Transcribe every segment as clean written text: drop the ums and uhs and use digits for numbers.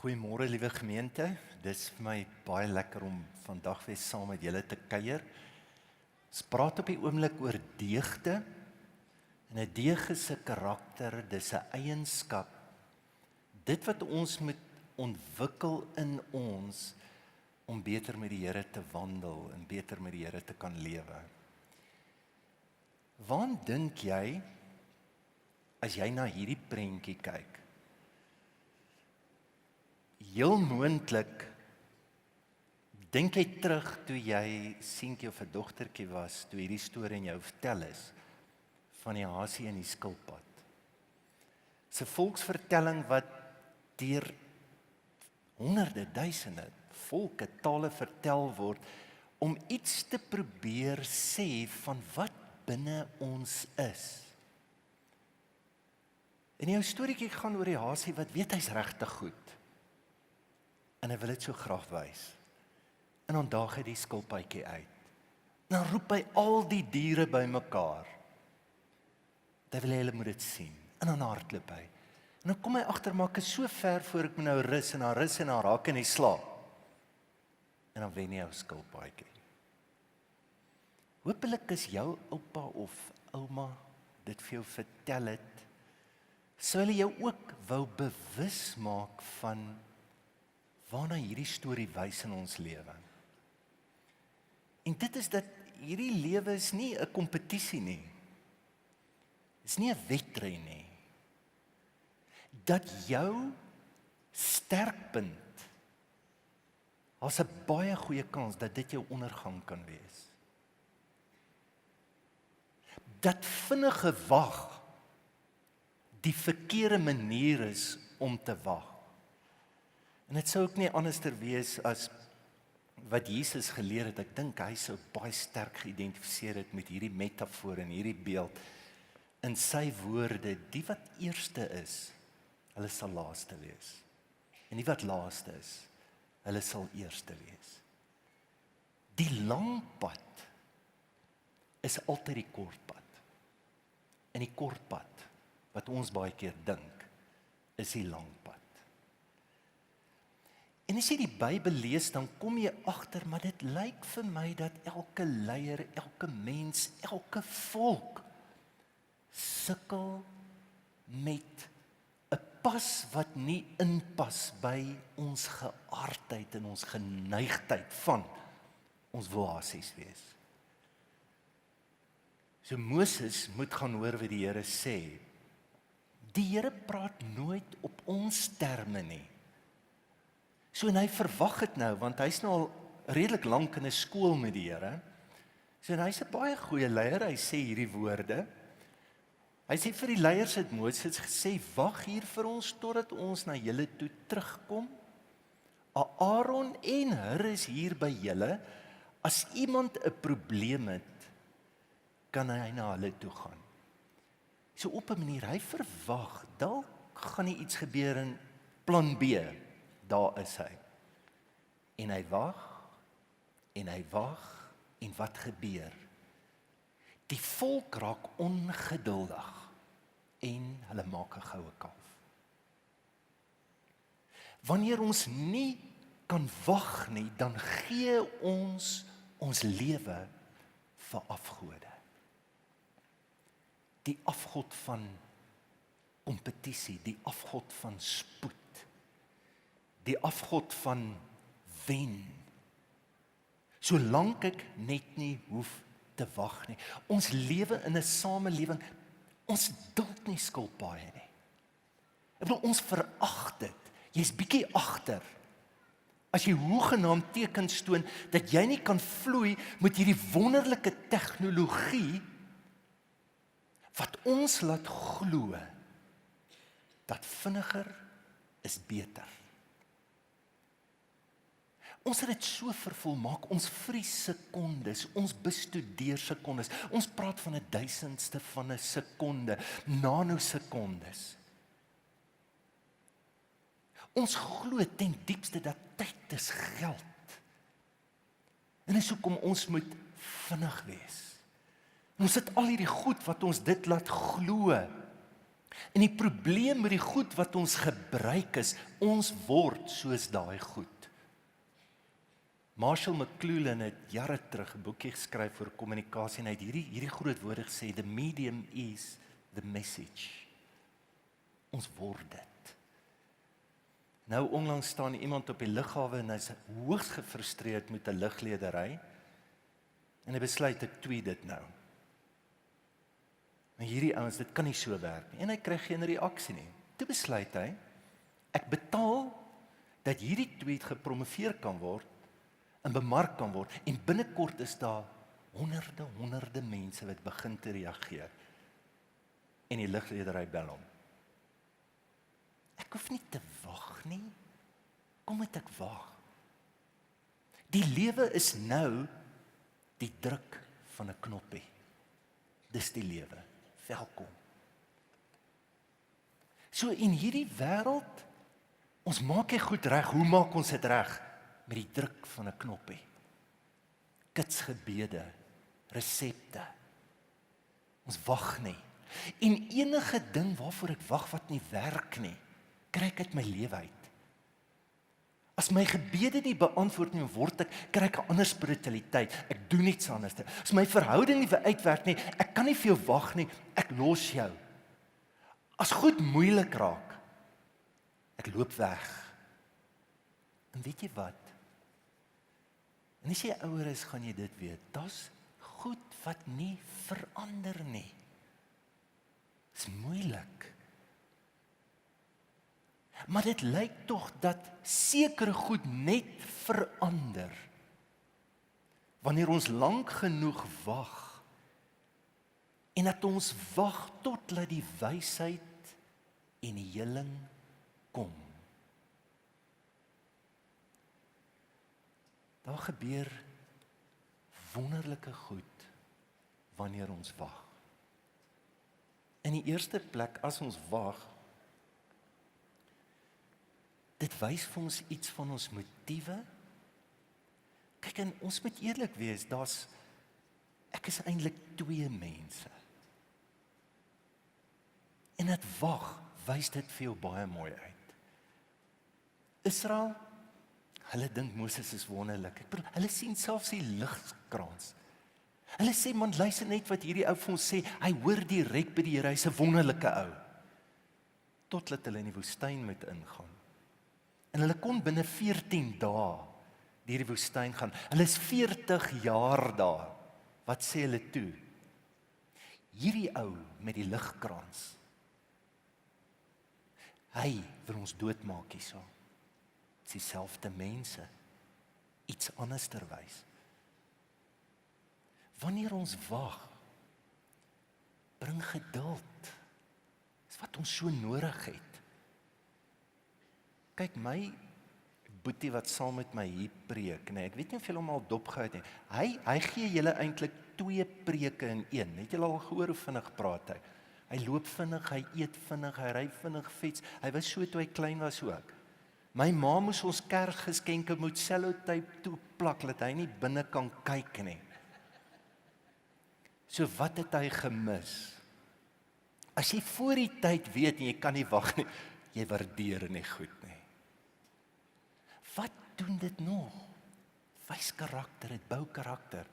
Goeiemôre liewe gemeente, dis vir my baie lekker om vandag weer saam met julle te kuier. Ons praat op die oomblik oor deugde, en 'n deug is 'n karakter, dis 'n eienskap, dit wat ons moet ontwikkel in ons, om beter met die Here te wandel, en beter met die Here te kan lewe. Waar dink jy, as jy na hierdie prentjie kyk? Heel moontlik, dink jy terug toe jy seentjie of 'n dogtertjie was, toe hierdie storie aan jou vertel is, van die hasie en die skilpad. Dis 'n volksvertelling wat deur honderde, duisende, volke, tale vertel word, om iets te probeer sê van wat binne ons is. En jou storieetjie gaan oor die hasie wat weet hy's regtig goed. En hy wil dit so graag wys. En dan daag hy die skilpaadjie uit. En dan roep hy al die diere bymekaar. Hy wil hê hulle moet dit sien. En dan hardloop hy. En dan kom hy agter, maar ek is so ver voor ek moet nou rus, en dan raak en hy slaap. En dan wen hy jou skilpaadjie. Hoopelik is jou oupa of ouma dit vir jou vertel het, sou hulle jou ook wou bewus maak van waarna hierdie storie wys in ons lewe. En dit is dat hierdie lewe is nie 'n kompetisie nie. Is nie 'n wedren nie. Dat jou sterkpunt, daar's 'n baie goeie kans dat dit jou ondergang kan wees. Dat vinnige wag die verkeerde manier is om te wag. En dit sou ook nie anderster wees as wat Jesus geleer het. Ek dink hy sou baie sterk geïdentifiseer het met hierdie metafoor en hierdie beeld. In sy woorde, die wat eerste is, hulle sal laaste wees. En die wat laaste is, hulle sal eerste wees. Die lang pad is altyd die kort pad. En die kort pad, wat ons baie keer dink, is die lang pad. En as jy die Bybel lees, dan kom jy agter, maar dit lyk vir my dat elke leier, elke mens, elke volk sukkel met 'n pas wat nie inpas by ons geaardheid en ons geneigtheid van ons hasies wees. So Moses moet gaan hoor wat die Here sê. Die Here praat nooit op ons terme nie. So en hy verwag dit nou, want hy's nou al redelik lank in 'n skool met die Here. So en hy's 'n baie goeie leier, hy sê hierdie woorde. Hy sê vir die leiers het Moses gesê, wag hier vir ons totdat ons na julle toe terugkom. Aaron en Hur is hier by julle. As iemand 'n probleem het, kan hy na hulle toe gaan. So op 'n manier, hy verwag, dalk gaan nie iets gebeur in plan B. Daar is hy. En hy wag, en wat gebeur? Die volk raak ongeduldig, en hulle maak 'n goue kalf. Wanneer ons nie kan wag nie, dan gee ons lewe vir afgode. Die afgod van kompetisie, die afgod van spoed, die afgod van wen. Solank ek net nie hoef te wag nie. Ons lewe in 'n samelewing, ons duld nie skilpaaie nie. Ek bedoel, ons verag dit. Jy's bietjie agter. As jy hoegenaamd tekens toon dat jy nie kan vloei met hierdie wonderlike tegnologie wat ons laat glo dat vinniger is beter. Ons het dit so vervolmaak, ons vries sekondes, ons bestudeer sekondes, ons praat van 1/1000ste van 'n sekonde, nanosekondes. Ons glo ten diepste dat tyd is geld. En dis hoekom ons moet vinnig wees. Ons het al hierdie goed wat ons dit laat glo. En die probleem met die goed wat ons gebruik is, ons word soos daai goed. Marshall McLuhan het jare terug 'n boekie geskryf oor kommunikasie en hy het hierdie groot woorde gesê, the medium is the message. Ons word dit. Nou onlangs staan iemand op die lughawe en hy's hoogs gefrustreerd met 'n lugledery en hy besluit ek tweet dit nou. Maar hierdie ouens, dit kan nie so werk nie. En hy kry geen reaksie nie. Toe besluit hy, ek betaal dat hierdie tweet gepromoveer kan word en bemark kan word en binnekort is daar honderde mense wat begin te reageer. En die lugledery bel hom. Ek hoef nie te wag nie. Kom moet ek wag? Die lewe is nou die druk van 'n knoppie. Dis die lewe. Welkom. So in hierdie wêreld, ons maak dit goed reg. Hoe maak ons dit reg? Met die druk van 'n knoppie. Kitsgebede, resepte. Ons wag nie. En enige ding waarvoor ek wag wat nie werk nie, kry ek uit my lewe uit. As my gebede nie beantwoord nie, word kry ek 'n ander spiritualiteit. Ek doen iets anders. As my verhouding nie uitwerk nie, ek kan nie vir jou wag nie, ek los jou. As goed moeilik raak, ek loop weg. En weet jy wat? En as jy ouer is, gaan jy dit weet. Daar's goed wat nie verander nie. Dis moeilik. Maar dit lyk tog dat sekere goed net verander wanneer ons lank genoeg wag en dat ons wag totdat die wysheid en die heling kom. Daar gebeur wonderlike goed wanneer ons wag. In die eerste plek, as ons wag, dit wys vir ons iets van ons motiewe. Kyk, en ons moet eerlik wees, ek is eintlik twee mense. En dit wag, wys dit vir jou baie mooi uit. Israel, hulle dink Moses is wonderlik. Ek bedoel, hulle sien selfs die ligkrans. Hulle sê, man, luister net wat hierdie ou vir ons sê, hy hoor direk by die Here, hy's 'n wonderlike ou. Totdat hulle in die woestyn moet ingaan. En hulle kon binne 14 dae deur die woestyn gaan. Hulle is 40 jaar daar. Wat sê hulle toe? Hierdie ou met die ligkrans, hy wil ons doodmaak hierso. Dis dieselfde mense, iets anders terwys. Wanneer ons wag, bring geduld. Dis wat ons so nodig het. Kyk, my boetie wat saam met my hier preek, nee, ek weet nie of julle hom al dopgehou het nie. Hy gee julle eintlik 2 preke in een. Het julle al gehoor hoe vinnig praat hy? Hy loop vinnig, hy eet vinnig, hy ry vinnig fiets. Hy was so toe hy klein was ook. My ma moes ons Kersgeskenke met sellotape toeplak, dat hy nie binne kan kyk nie. So wat het hy gemis? As jy voor die tyd weet en jy kan nie wag nie, jy waardeer nie goed nie. Wat doen dit nog? Wys karakter, dit bou karakter.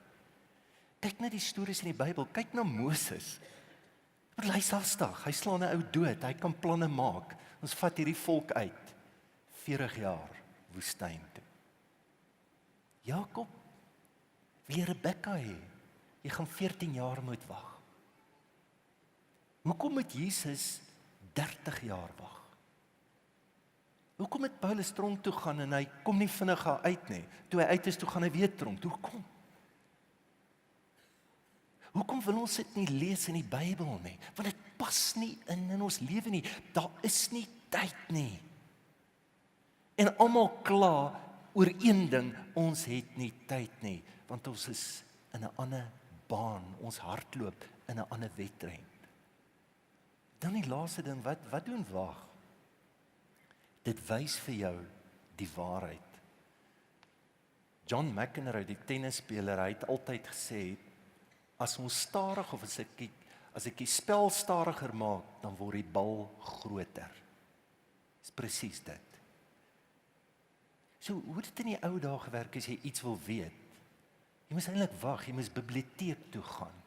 Kyk na die stories in die Bybel, kyk na Moses. Hy is hastig, hy slaan 'n ou dood, hy kan planne maak. Ons vat hierdie volk uit. 40 jaar woestyn toe. Jakob, wil jy Rebekka hê? Jy gaan 14 jaar moet wag. Hoekom moet Jesus 30 jaar wag? Hoekom het Paulus tronk toe gaan en hy kom nie vinnig uit nie? Toe hy uit is, toe gaan hy weer tronk. Hoekom? Hoekom wil ons dit nie lees in die Bybel nie? Want dit pas nie in ons lewe nie. Daar is nie tyd nie. En almal kla oor een ding, ons het nie tyd nie, want ons is in 'n ander baan, ons hardloop in 'n ander wedren. Dan die laaste ding, wat doen wag? Dit wys vir jou die waarheid. John McEnroe, die tennisspeler, hy het altyd gesê, as ons stadig of as ek die spel stadiger maak, dan word die bal groter. Dis presies dit. So, hoe dit in die ou dae gewerk as jy iets wil weet? Jy moes eintlik wag, jy moes biblioteek toe gaan.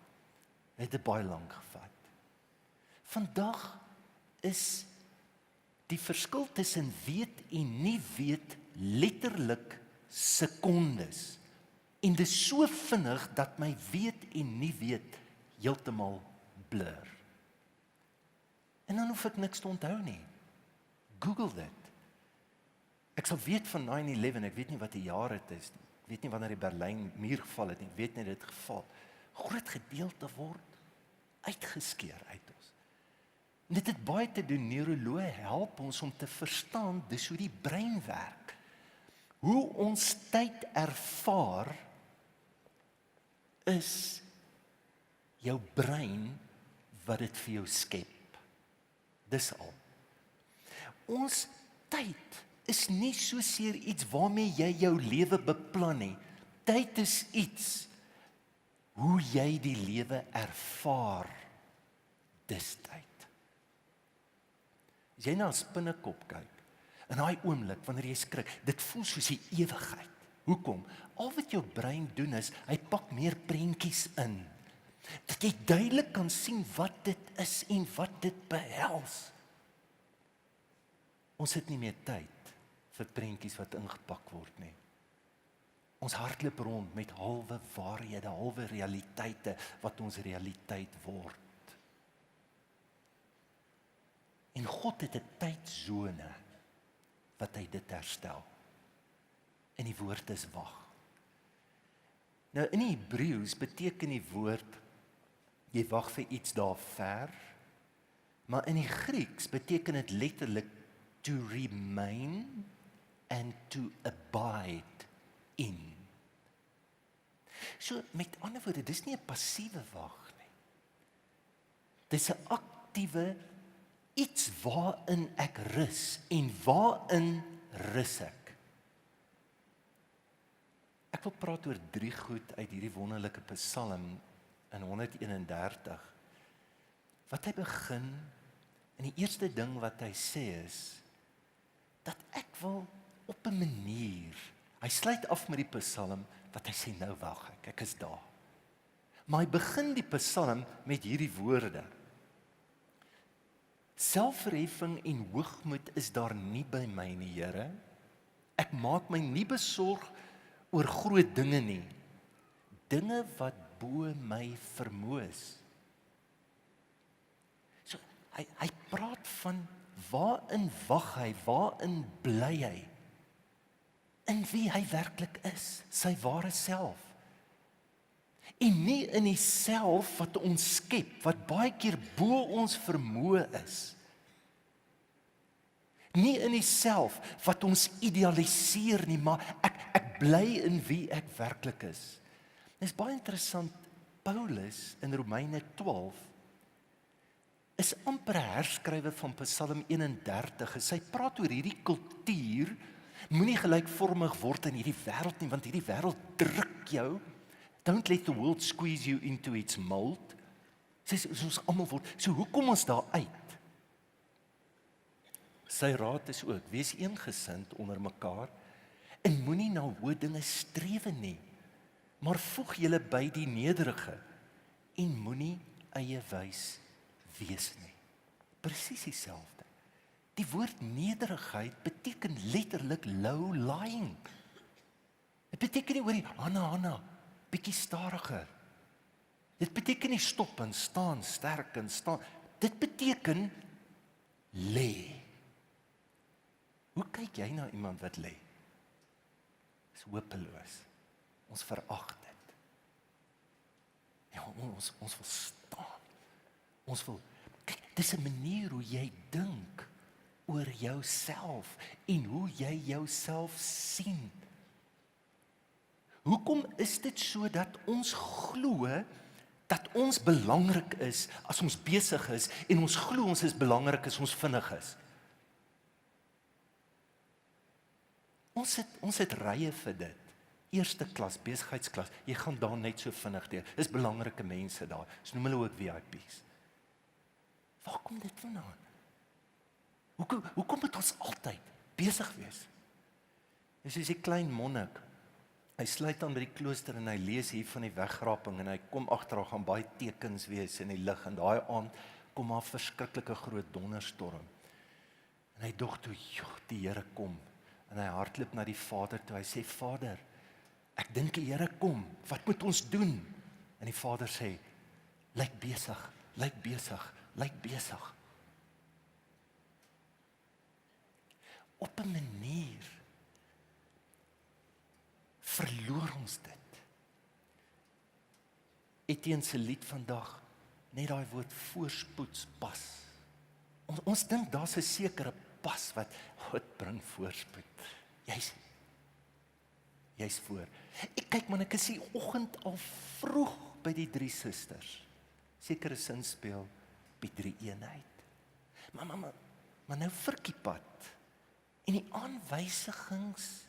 Dit het baie lank gevat. Vandag is die verskil tussen weet en nie weet letterlik sekondes. En dit is so vinnig dat my weet en nie weet heeltemal blur. En dan hoef ek niks te onthou nie. Google dit. Ek sal weet van 9/11, ek weet nie wat die jaar het is nie. Ek weet nie wanneer die Berlyn muur geval het nie, ek weet nie dit geval. Groot gedeelte word uitgeskeer uit ons. En dit het baie te doen, neuroloë help ons om te verstaan, dis hoe die brein werk. Hoe ons tyd ervaar, is jou brein wat dit vir jou skep. Dis al. Ons tyd is nie soseer iets waarmee jy jou lewe beplan nie. Tyd is iets hoe jy die lewe ervaar. Dis tyd. As jy na 'n spinnekop kyk, in daai oomblik wanneer jy skrik, dit voel soos die ewigheid. Hoekom? Al wat jou brein doen is, hy pak meer prentjies in. Dat jy duidelik kan sien wat dit is en wat dit behels. Ons het nie meer tyd vir prentjies wat ingepak word nie. Ons hardloop rond met halwe waarhede, halwe realiteite wat ons realiteit word. En God het 'n tydsone wat hy dit herstel. En die woord is wag. Nou in die Hebreëus beteken die woord jy wag vir iets daar ver, maar in die Grieks beteken dit letterlik to remain and to abide in. So met ander woorde, dis nie 'n passiewe wag nie. Dis 'n aktiewe iets waarin ek rus en waarin rus ek. Ek wil praat oor 3 goed uit hierdie wonderlike Psalm in 131. Wat hy begin, en die eerste ding wat hy sê is, dat ek wil op 'n manier, hy sluit af met die Psalm, wat hy sê, nou wag ek is daar. Maar hy begin die Psalm met hierdie woorde. Selfverheffing en hoogmoed is daar nie by my nie, Here. Ek maak my nie besorg oor groot dinge nie. Dinge wat bo my vermoë. So, hy praat van waarin wag hy, waarin bly hy, in wie hy werklik is, sy ware self. En nie in die self wat ons skep, wat baie keer bo ons vermoë is. Nie in die self wat ons idealiseer nie, maar ek bly in wie ek werklik is. Dit is baie interessant, Paulus in Romeine 12 is amper 'n herskrywe van Psalm 31. Hy praat oor hierdie kultuur, moenie gelykvormig word in hierdie wêreld nie, want hierdie wêreld druk jou. Don't let the world squeeze you into its mold. Soos almal word. So hoe kom ons daar uit? Sy raad is ook, wees eengesind onder mekaar en moenie na hoë dinge strewe nie, maar voeg julle by die nederige en moenie eie wys wees nie. Presies dieselfde. Die woord nederigheid beteken letterlik low lying. Dit beteken nie hoor die Hanna, bietjie stadiger. Dit beteken nie stop en staan, sterk en staan. Dit beteken lê. Hoe kyk jy na iemand wat lê? Dis hopeloos. Ons verag dit. Ja, ons wil staan. Ons wil, kyk, dis 'n manier hoe jy dink oor jouself en hoe jy jouself sien. Hoekom is dit so dat ons glo dat ons belangrik is as ons besig is en ons glo ons is belangrik as ons vinnig is? Ons het rye vir dit. Eerste klas, besigheidsklas, jy gaan daar net so vinnig deur. Is belangrike mense daar. Ons noem hulle ook VIP's. Waar kom dit vandaan? Hoekom moet ons altyd besig wees? Dis soos die klein monnik. Hy sluit aan by die klooster en hy lees hier van die wegraping en hy kom agter, daar gaan baie tekens wees in die lig en daai aand kom maar 'n verskriklike groot donderstorm. En hy dog toe, die Here kom. En hy hardloop na die Vader toe. Hy sê, Vader, ek dink die Here kom. Wat moet ons doen? En die Vader sê, lyk besig, lyk besig, lyk besig. Op 'n manier verloor ons dit. Etienne se lied vandag, net daai woord voorspoedspas. Ons dink daar's 'n sekere pas wat bring voorspoed. Jy's voor. Ek kyk man, ek is die oggend al vroeg by die 3 susters. Sekere sin speel by 3 eenheid. Maar nou verkiepad. En die aanwysigings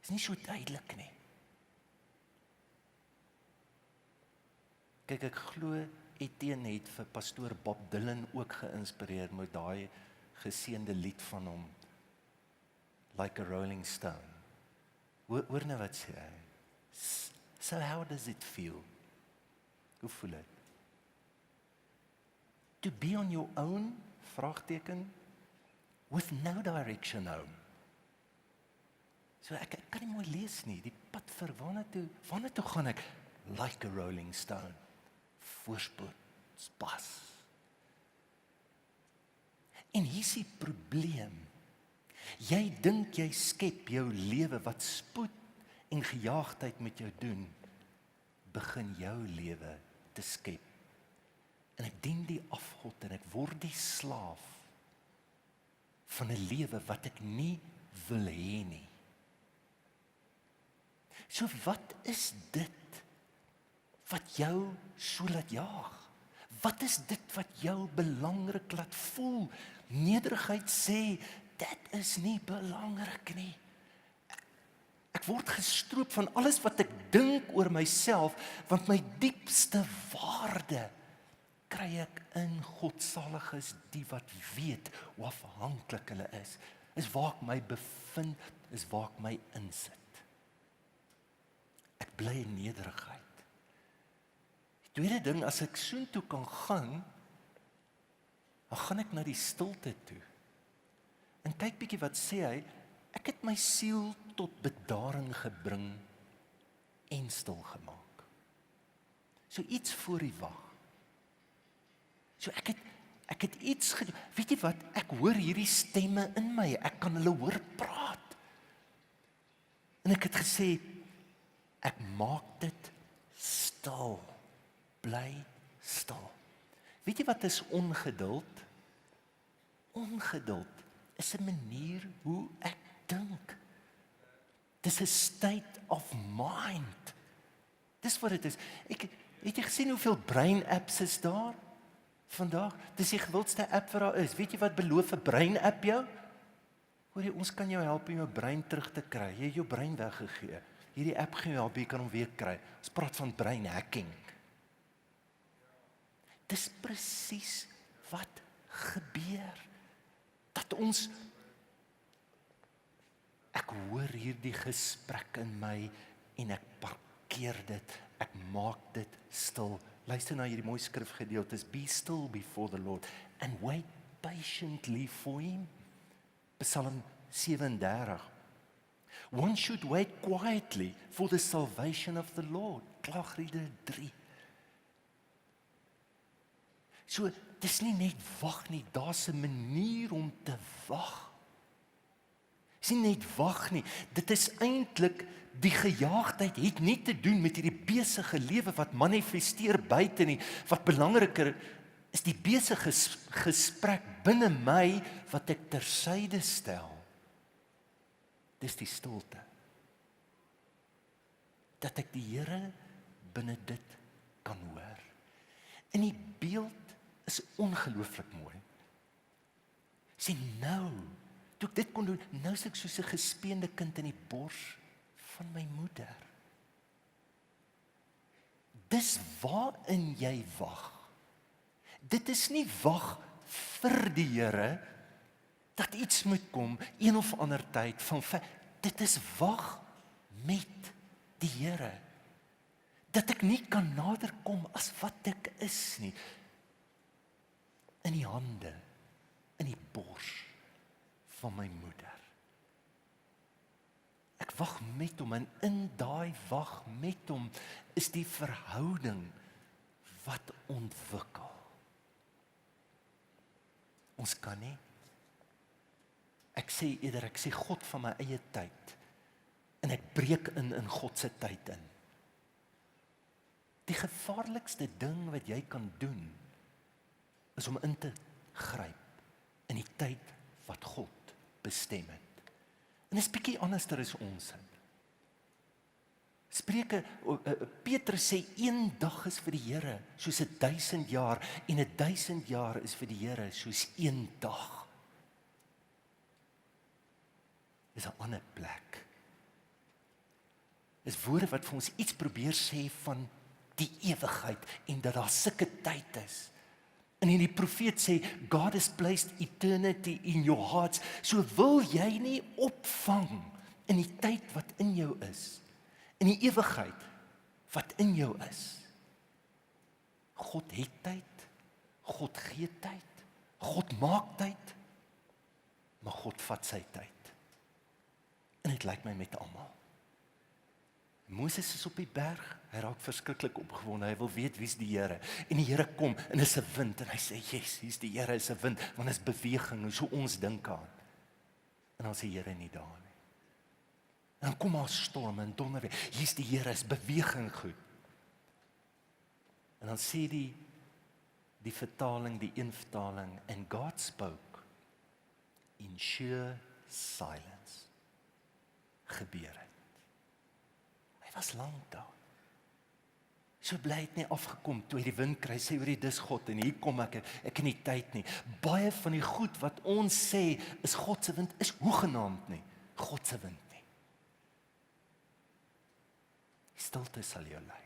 is nie so duidelik nie. Kyk, ek glo Etienne het vir pastoor Bob Dylan ook geïnspireer met daai geseënde lied van hom, Like a Rolling Stone. Hoor nou wat sê hy. So how does it feel? Hoe voel dit? To be on your own, vraagteken, with no direction home. So ek kan nie mooi lees nie, die pad vir waarna toe gaan ek? Like a rolling stone, voorspoed, pas. En hier is die probleem, jy dink jy skep jou lewe wat spoed en gejaagdheid met jou doen, begin jou lewe te skep. En ek dien die afgod en ek word die slaaf van 'n lewe wat ek nie wil hê nie. So wat is dit wat jou so laat jaag? Wat is dit wat jou belangrik laat voel? Nederigheid sê, dit is nie belangrik nie. Ek word gestroop van alles wat ek dink oor myself, want my diepste waarde kry ek in Godsaliges, die wat weet hoe afhanklik hulle is waar ek my bevind, is waar ek my insit. Ek bly in nederigheid. Die tweede ding, as ek soontoe kan gaan, dan gaan ek na die stilte toe. En kyk bietjie wat sê hy, ek het my siel tot bedaring gebring en stil gemaak. So iets voor die wag. So ek het iets gedoen. Weet jy wat, ek hoor hierdie stemme in my, ek kan hulle hoor praat. En ek het gesê, ek maak dit stil, bly stil. Weet jy wat is ongeduld? Ongeduld is 'n manier hoe ek dink. Dis 'n state of mind. Dis wat dit is. Het jy gesien hoeveel brein apps is daar vandag? Dis die gewildste app wat daar is. Weet jy wat beloof 'n brein app jou? Hoor jy, ons kan jou help om jou brein terug te kry. Jy het jou brein weggegee. Hierdie app gaan jou help, jy kan hom weer kry. Ons praat van brein hacking. Dis presies wat gebeur. Dat ons, ek hoor hierdie gesprek in my en ek parkeer dit, ek maak dit stil. Luister na hierdie mooi skrifgedeeltes, be still before the Lord and wait patiently for him. Psalm 37. One should wait quietly for the salvation of the Lord. Klaagliedere 3. So, dis nie net wag nie, daar's 'n manier om te wag. Dis nie net wag nie, dit is eintlik die gejaagdheid het nie te doen met hierdie besige lewe wat manifesteer buite nie. Wat belangriker is die besige gesprek binne my wat ek tersyde stel. Dis die stilte. Dat ek die Here binne dit kan hoor. En die beeld is ongelooflik mooi. Sê nou, toe ek dit kon doen, nou is ek soos 'n gespeende kind in die bors van my moeder. Dis waarin jy wag. Dit is nie wag vir die Here, dat iets moet kom, een of ander tyd, dit is wag met die Here. Dat ek nie kan nader kom as wat ek is nie. In die hande, in die bors van my moeder. Ek wag met hom, en in daai wag met hom is die verhouding wat ontwikkel. Ons kan nie. Ek sê God van my eie tyd, en ek breek in God se tyd in. Die gevaarlikste ding wat jy kan doen, is om in te gryp in die tyd wat God bestem het. En dit is bietjie anderster as ons. Petrus sê, een dag is vir die Here soos 1000 jaar, en 1000 jaar is vir die Here soos een dag. Dis 'n ander plek. Dis woorde wat vir ons iets probeer sê van die ewigheid, en dat daar sulke tyd is. En die profeet sê, God has placed eternity in your hearts. So wil jy nie opvang in die tyd wat in jou is, in die ewigheid wat in jou is. God het tyd, God gee tyd, God maak tyd, maar God vat sy tyd. En dit lyk my met almal. Moses is op die berg, hy raak verskriklik opgewonde, hy wil weet wie's die Here. En die Here kom, en is 'n wind, en hy sê, yes, hier's die Here, is 'n wind, want is beweging, so ons dink aan. En dan is die Here nie daar nie. En dan kom daar storm en donder weer, hier's die Here, is beweging goed. En dan sê die vertaling, die een vertaling, and God spoke in sheer silence. Gebeur het. Hy was lank daar. So bly het nie afgekom, toe hy die wind kry, sê oor dis God, en hier kom ek in die tyd nie. Baie van die goed wat ons sê, is God se wind, is hoegenaamd nie, God se wind nie. Die stilte sal jou lei.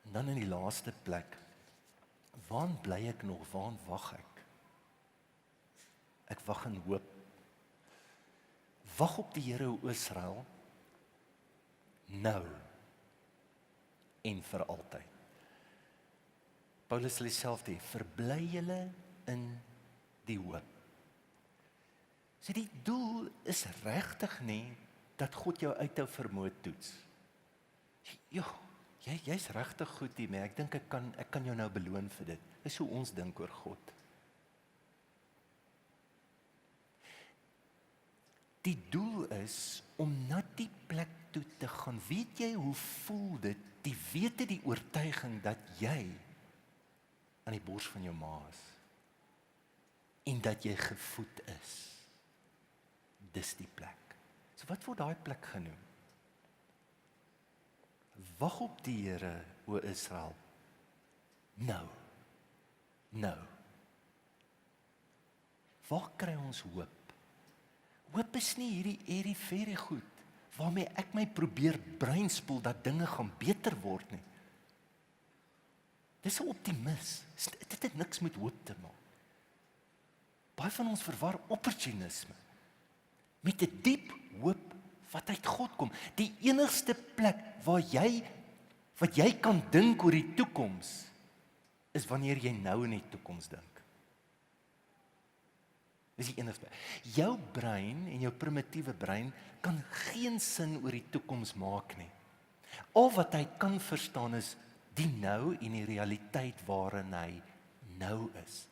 En dan in die laaste plek, waar bly ek nog, waar wag ek? Ek wag in hoop. Wag op die Here, o Israel, nou en vir altyd. Paulus sê self dit, verbly julle in die hoop. So die doel is regtig nie dat God jou uit jou vermoë toets. Jy's regtig goed hiermee. Ek dink ek kan jou nou beloon vir dit. Dis hoe ons dink oor God. Die doel is om na die plek toe te gaan. Weet jy hoe voel dit? Die wete, die oortuiging dat jy aan die bors van jou ma is. En dat jy gevoed is. Dis die plek. So wat word daai plek genoem? Wag op die Here, o Israel. Nou. Waar kry ons hoop? Hoop is nie hierdie airy-fairy goed, waarmee ek my probeer breinspoel dat dinge gaan beter word nie. Dis 'n optimis. Dit het niks met hoop te maak. Baie van ons verwar opportunisme met 'n diep hoop wat uit God kom. Die enigste plek wat jy kan dink oor die toekoms, is wanneer jy nou in die toekoms dink. Dis die enigste. Jou brein en jou primitiewe brein kan geen sin oor die toekoms maak nie. Al wat hy kan verstaan is die nou en die realiteit waarin hy nou is.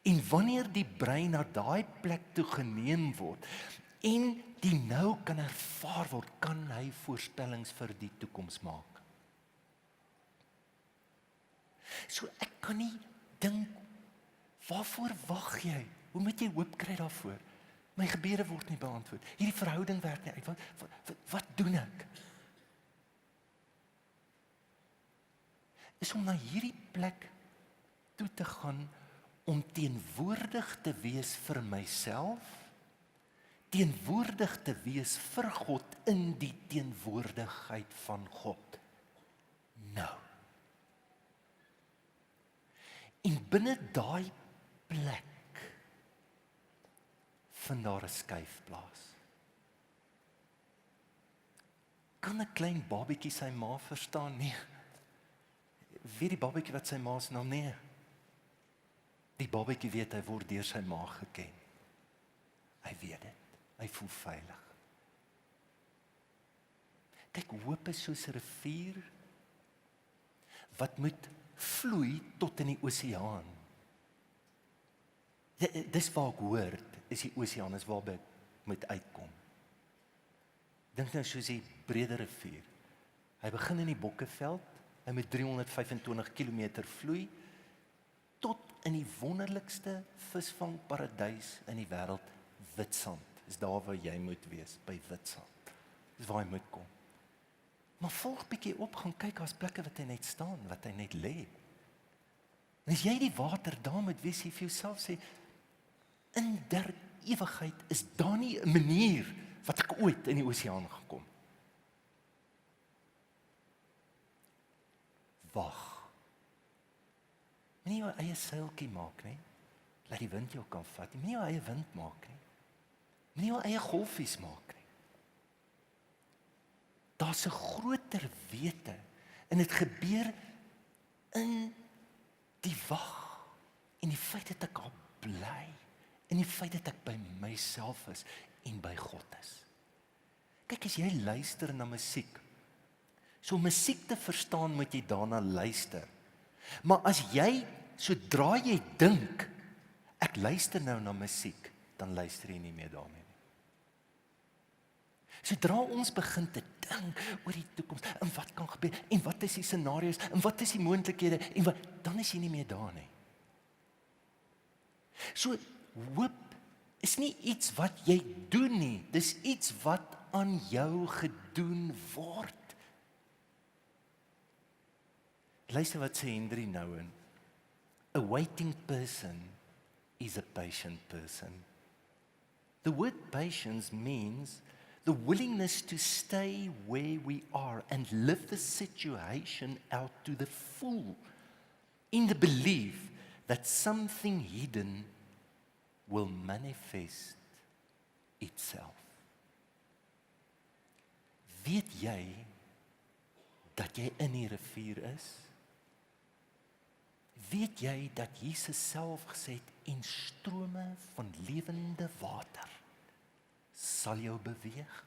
En wanneer die brein na daai plek toe geneem word en die nou kan ervaar word, kan hy voorspellings vir die toekoms maak. So ek kan nie dink, waarvoor wag jy? Hoe moet jy hoop kry daarvoor? My gebede word nie beantwoord. Hierdie verhouding werk nie uit. Wat doen ek? Is om na hierdie plek toe te gaan om teenwoordig te wees vir myself, teenwoordig te wees vir God in die teenwoordigheid van God. Nou. En binne daai plek vind daar 'n skuif plaas. Kan 'n klein babatjie sy ma verstaan? Nee. Weet die babatjie wat sy ma se naam? Nee. Die babatjie weet hy word deur sy ma geken. Hy weet dit. Hy voel veilig. Kyk, hoop is soos 'n rivier wat moet vloei tot in die oseaan. Dis waar ek hoor, is die oseaan, is waarby ek moet uitkom. Dink nou soos die brede rivier. Hy begin in die Bokkeveld, hy moet 325 km vloei, tot in die wonderlikste visvangparadys in die wêreld, Witstrand. Dis daar waar jy moet wees, by Witstrand. Dis waar hy moet kom. Maar volg bietjie op, gaan kyk, daar's plekke wat hy net staan, wat hy net lê. En as jy die water daar moet wees, jy vir jouself sê, in der ewigheid is daar nie 'n manier wat ek ooit in die oseaan gekom. Wag. Moenie jou eie seiltjie maak nie. Laat die wind jou kan vat. Moenie jou eie wind maak nie. Moenie jou eie golfies maak nie. Daar's 'n groter wete en dit gebeur in die wag en die feit dat ek al bly en die feit dat ek by myself is en by God is. Kyk, as jy luister na musiek, so musiek te verstaan moet jy daarna luister. Maar as jy, sodra jy dink, ek luister nou na musiek, dan luister jy nie meer daarmee nie. Sodra ons begin te dink oor die toekoms, en wat kan gebeur, en wat is die scenario's, en wat is die moontlikhede, en wat, dan is jy nie meer daar nie. So, hoop is nie iets wat jy doen nie, dis iets wat aan jou gedoen word. Luister wat sê Henry Nouwen. A waiting person is a patient person. The word patience means the willingness to stay where we are and live the situation out to the full, in the belief that something hidden will manifest itself. Weet jy dat jy in die rivier is? Weet jy dat Jesus self gesê het, en strome van lewende water sal jou beweeg?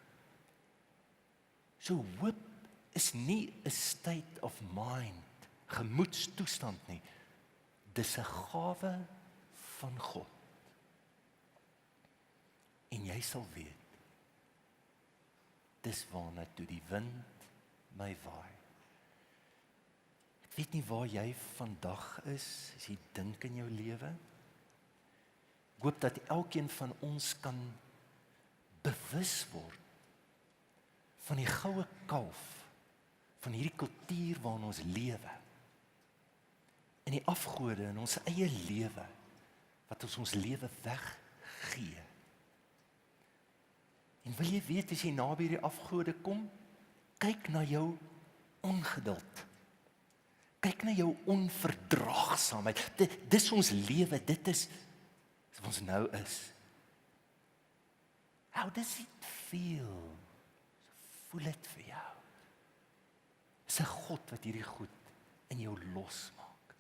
So hoop is nie 'n state of mind, gemoedstoestand nie. Dis 'n gawe van God. En jy sal weet, dis waarna toe die wind my waai. Ek weet nie waar jy vandag is, as jy dink in jou lewe. Ek hoop dat elkeen van ons kan bewus word van die goue kalf, van hierdie kultuur waarin ons lewe, en die afgode in ons eie lewe, wat ons lewe weggee. En wil jy weet, as jy naby die afgode kom, kyk na jou ongeduld. Kyk na jou onverdraagsaamheid. Dis ons lewe, dit is wat ons nou is. How does it feel? Voel dit vir jou? Dis 'n God wat hierdie goed in jou losmaak.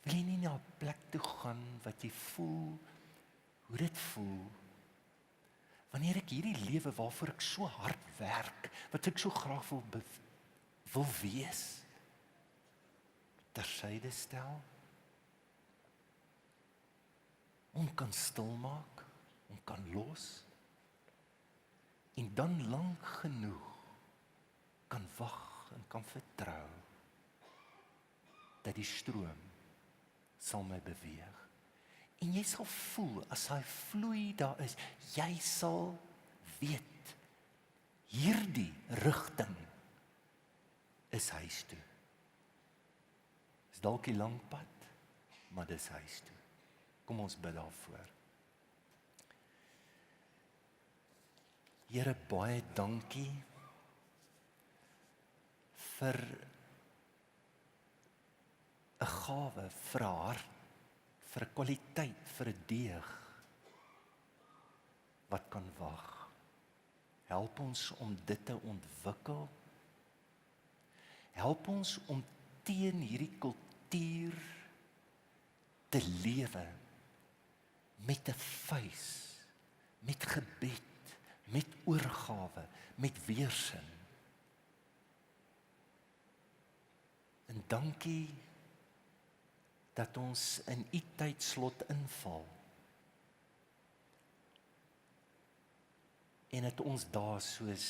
Wil jy nie na 'n plek toe gaan wat jy voel, hoe dit voel, wanneer ek hierdie lewe waarvoor ek so hard werk, wat ek so graag wil wees, tersyde stel, om kan stilmaak, om kan los, en dan lank genoeg kan wag en kan vertrou dat die stroom sal my beweeg. En jy sal voel, as hy vloei daar is, jy sal weet, hierdie rigting is huis toe. Is dalk 'n lang pad, maar dis huis toe. Kom ons bid daarvoor. Here, baie dankie vir 'n gawe vir 'n hart, vir 'n kwaliteit, vir 'n deeg wat kan wag. Help ons om dit te ontwikkel. Help ons om teen hierdie kultuur te lewe met 'n vuis, met gebed, met oorgawe, met weerstand. En dankie dat ons in u tydslot inval. En dat ons daar soos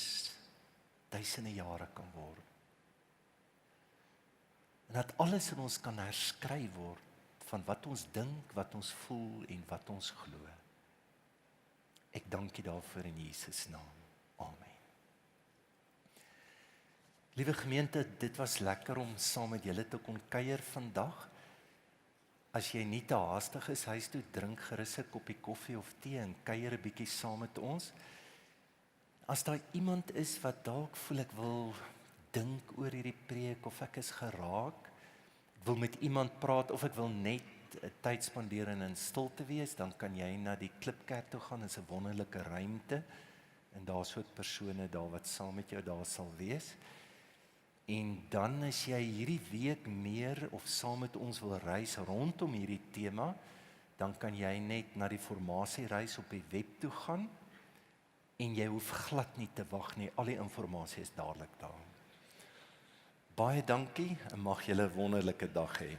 duisende jare kan word. En dat alles in ons kan herskryf word van wat ons dink, wat ons voel en wat ons glo. Ek dank U daarvoor in Jesus naam. Amen. Liewe gemeente, dit was lekker om saam met julle te kon kuier vandag. As jy nie te haastig is huis toe, drink gerus 'n koppie koffie of tee en kuier 'n bietjie saam met ons. As daar iemand is wat dalk voel ek wil dink oor hierdie preek of ek is geraak, ek wil met iemand praat of ek wil net 'n tyd spandeer en in stilte wees, dan kan jy na die Klipkerk toe gaan, dit is 'n wonderlike ruimte en daar's ook persone daar wat saam met jou daar sal wees. En dan as jy hierdie week meer of saam met ons wil reis rondom hierdie tema, dan kan jy net na die formasiereis op die web toe gaan en jy hoef glad nie te wag nie, al die inligting is dadelik daar. Baie dankie en mag julle 'n wonderlike dag hê.